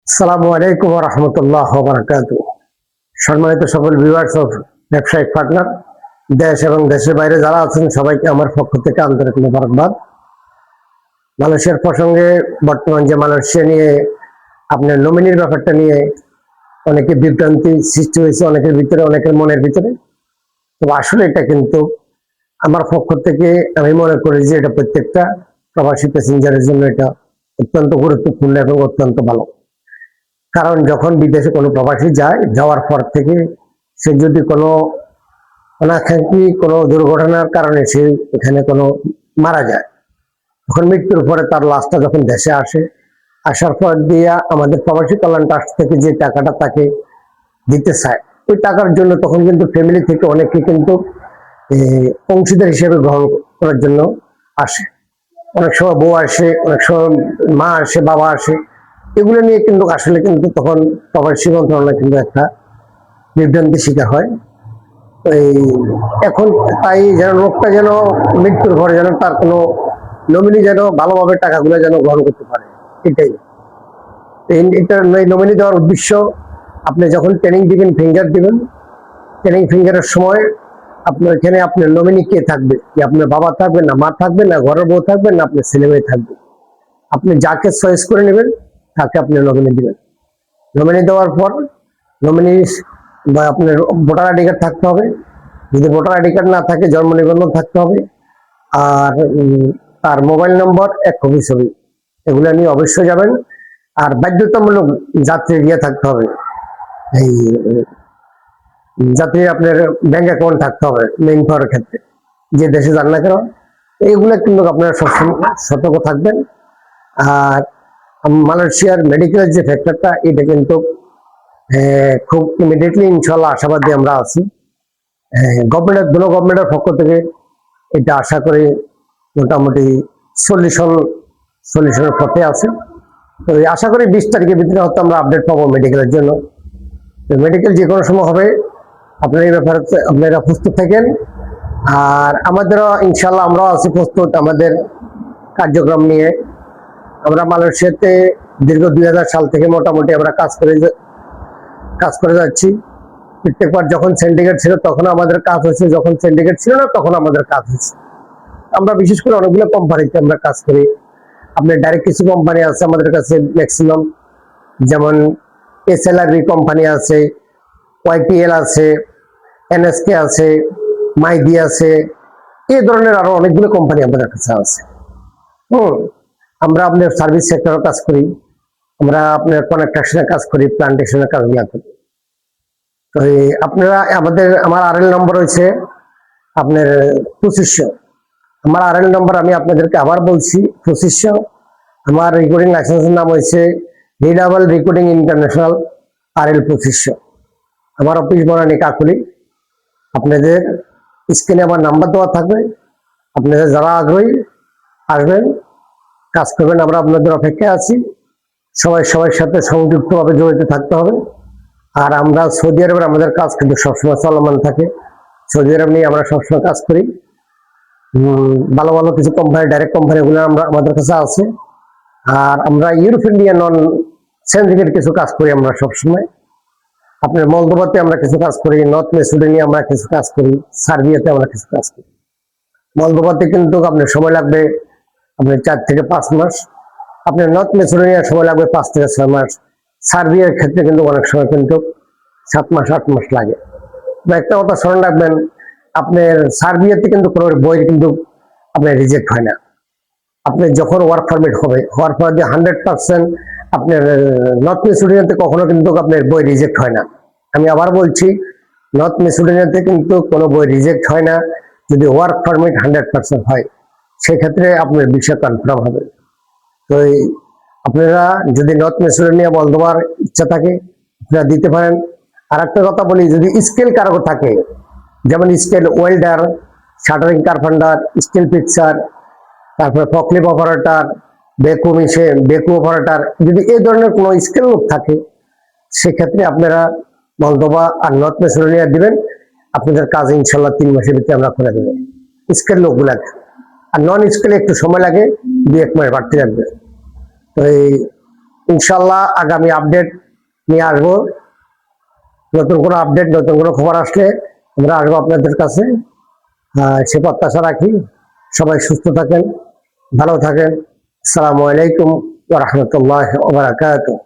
আসসালামু আলাইকুম ওয়া রাহমাতুল্লাহি ওয়া বারাকাতুহু। সম্মানিত সকল ভিউয়ার্স অফ ব্যবসায়িক পার্টনার, দেশ এবং দেশের বাইরে যারা আছেন সবাইকে আমার পক্ষ থেকে আন্তরিক মোবারকবাদ। মালয়েশিয়ার প্রসঙ্গে বর্তমান যে মালয়েশিয়া নিয়ে আপনার নমিনির ব্যাপারটা নিয়ে অনেকে বিভ্রান্তি সৃষ্টি হয়েছে অনেকের ভিতরে, অনেকের মনের ভিতরে। তো আসলে এটা কিন্তু আমার পক্ষ থেকে আমি মনে করি যে এটা প্রত্যেকটা প্রবাসী প্যাসেঞ্জারের জন্য এটা অত্যন্ত গুরুত্বপূর্ণ এবং অত্যন্ত ভালো। কারণ যখন বিদেশে কোনো প্রবাসী যায়, যাওয়ার পর থেকে সে যদি কোনো অনাকাঙ্ক্ষী কোনো দুর্ঘটনার কারণে সে এখানে কোনো মারা যায়, তখন মৃত্যুর পরে তার লাশটা যখন দেশে আসে, আসার পর দিয়ে আমাদের প্রবাসী কল্যাণ ট্রাস্ট থেকে যে টাকাটা তাকে দিতে চায়, ওই টাকার জন্য তখন কিন্তু ফ্যামিলি থেকে অনেকে কিন্তু অংশীদার হিসেবে গ্রহণ করার জন্য আসে। অনেক সময় বউ আসে, অনেক সময় মা আসে, বাবা আসে। এগুলো নিয়ে কিন্তু আসলে কিন্তু তখন প্রবাসী মন্ত্রণালয় কিন্তু একটা বিভ্রান্তি শিকার হয়। এই এখন তাই যেন লোকটা যেন মৃত্যুর পরে যেন তার কোনো নমিনি যেন ভালোভাবে টাকাগুলো যেন গ্রহণ করতে পারে, এটাই এটা নমিনি দেওয়ার উদ্দেশ্য। আপনি যখন ট্রেনিং দিবেন, ফিঙ্গার দিবেন, ট্রেনিং ফিঙ্গারের সময় আপনার এখানে আপনার নমিনি কে থাকবে, কি আপনার বাবা থাকবে, না মা থাকবে, না ঘরের বউ থাকবে, না আপনার ছেলে মেয়ে থাকবে, আপনি যাকে চয়েস করে নেবেন তাকে আপনি নমিনি দিবেন। নমিনি দেওয়ার পর নমিনি বা আপনার ভোটার আইডি কার্ড থাকতে হবে। যদি ভোটার আইডি কার্ড না থাকে, জন্ম নিবন্ধন থাকতে হবে। আর তার মোবাইল নম্বর, এক কপি ছবি, এগুলো নিয়ে অবশ্যই যাবেন। আর বাধ্যতামূলক যাত্রী গিয়ে থাকতে হবে। এই যাত্রী আপনার ব্যাংক অ্যাকাউন্ট থাকতে হবে মেইন পাওয়ার ক্ষেত্রে, যে দেশে যান না কেন। এইগুলো কিন্তু আপনারা সবসময় সতর্ক থাকবেন। আর মালয়েশিয়ার মেডিকেলের যে ফ্যাক্টরটা, এটা কিন্তু খুব ইমিডিয়েটলি ইনশাল্লাহ আশাবাদী আমরা আছি। গভর্নমেন্টের পক্ষ থেকে এটা আশা করি মোটামুটি সলিউশনের পথে আছে। তো আশা করি 20 তারিখের ভিতরে হয়তো আমরা আপডেট পাবো মেডিকেলের জন্য। মেডিকেল যে কোনো সময় হবে, আপনারা এই ব্যাপারে আপনারা প্রস্তুত থাকেন। আর আমাদেরও ইনশাল্লাহ আমরাও আছি প্রস্তুত আমাদের কার্যক্রম নিয়ে। আমরা মালয়েশিয়াতে দীর্ঘ 2000 সাল থেকে মোটামুটি আমরা কাজ করে যাচ্ছি। প্রত্যেকবার যখন সিন্ডিকেট ছিল তখন আমাদের কাজ হয়েছে, যখন সিন্ডিকেট ছিল না তখন আমাদের কাজ হয়েছে। আমরা বিশেষ করে অনেকগুলো কোম্পানিতে আমরা কাজ করি। আপনার ডাইরেক্ট কিছু কোম্পানি আছে আমাদের কাছে ম্যাক্সিমাম, যেমন এসএলআরবি কোম্পানি আছে, ওয়াইপিএল আছে, এনএসকে আছে, মাইডি আছে, এই ধরনের আরো অনেকগুলো কোম্পানি আমাদের কাছে আছে। আমরা আপনার সার্ভিস সেক্টরে কাজ করি, আমরা আপনার কনস্ট্রাকশনের কাজ করি, প্লান্টেশনের কাজগুলো করি। তো আমার আরএল নম্বর হয়েছে আপনার 2500। আমার আরএল নম্বর আমি আপনাদেরকে আবার বলছি 2500। আমার রেকর্ডিং লাইসেন্সের নাম হয়েছে রিডাবল রেকর্ডিং ইন্টারন্যাশনাল আরএল 2500। আমার অফিস বনানী কাকুলি। আপনাদের স্ক্রিনে আমার নাম্বার দেওয়া থাকবে। আপনাদের যারা আগ্রহী আসবেন, কাজ করবেন, আমরা আপনাদের অপেক্ষায় আছি। সবার সাথে সংযুক্তভাবে জড়িত থাকতে হবে। আর আমরা সৌদি আরবের আমাদের কাজ কিন্তু সবসময় চলমান থাকে। সৌদি আরব নিয়ে আমরা সবসময় কাজ করি। ভালো ভালো কিছু কোম্পানি, ডাইরেক্ট কোম্পানিগুলো আমাদের কাছে আছে। আর আমরা ইউরোপ ইন্ডিয়া নন সিন্ডিকেট কিছু কাজ করি আমরা সবসময়। আপনার মলদোভাতে আমরা কিছু কাজ করি, নর্থ মেসিডোনিয়া আমরা কিছু কাজ করি, সার্বিয়াতে আমরা কিছু কাজ করি। মলদোভাতে কিন্তু আপনার সময় লাগবে আপনার 4 থেকে 5 মাস। আপনার নর্থ মেসিডোনিয়ার সময় লাগবে 5 থেকে 6 মাস। সার্বিয়ার ক্ষেত্রে কিন্তু অনেক সময় কিন্তু 7 মাস 8 মাস লাগে। একটা কথা স্মরণ রাখবেন, আপনার সার্বিয়াতে কিন্তু কোনো বই কিন্তু আপনার রিজেক্ট হয় না। আপনার যখন ওয়ার্ক পারমিট হবে, হওয়ার পর যে 100% আপনার নর্থ মেসিডোনিয়াতে কখনো কিন্তু আপনার বই রিজেক্ট হয় না। আমি আবার বলছি, নর্থ মেসিডোনিয়াতে কিন্তু কোনো বই রিজেক্ট হয় না যদি ওয়ার্ক পারমিট 100% হয়, সেক্ষেত্রে আপনার ভিসা কনফার্ম হবে। তো আপনারা যদি নর্থ মেসিডোনিয়া বল দেওয়ার ইচ্ছা থাকে আপনারা দিতে পারেন। আর একটা কথা বলি, যদি স্কেল কারো থাকে, যেমন scale welder, shuttering carpenter, steel picture, তারপরে ফকলিফ অপারেটর, বেকু অপারেটর, যদি এই ধরনের কোনো স্কেল লোক থাকে, সেক্ষেত্রে আপনারা মলদোভা আর নর্থ মেসিডোনিয়া দিবেন। আপনাদের কাজ ইনশাল্লাহ 3 মাসের ভিতরে আমরা করে দেবো স্কেল লোকগুলাকে। আর নন স্কেলে একটু সময় লাগে, 2-1 মাস বাড়তে লাগবে। তো ইনশাল্লাহ আগামী আপডেট নিয়ে আসবো। নতুন কোনো আপডেট, নতুন কোনো খবর আসলে আমরা আসবো আপনাদের কাছে। সে প্রত্যাশা রাখি। সবাই সুস্থ থাকেন, ভালো থাকেন। আসসালামু আলাইকুম ওয়া রাহমাতুল্লাহি ওয়া বারাকাতুহু।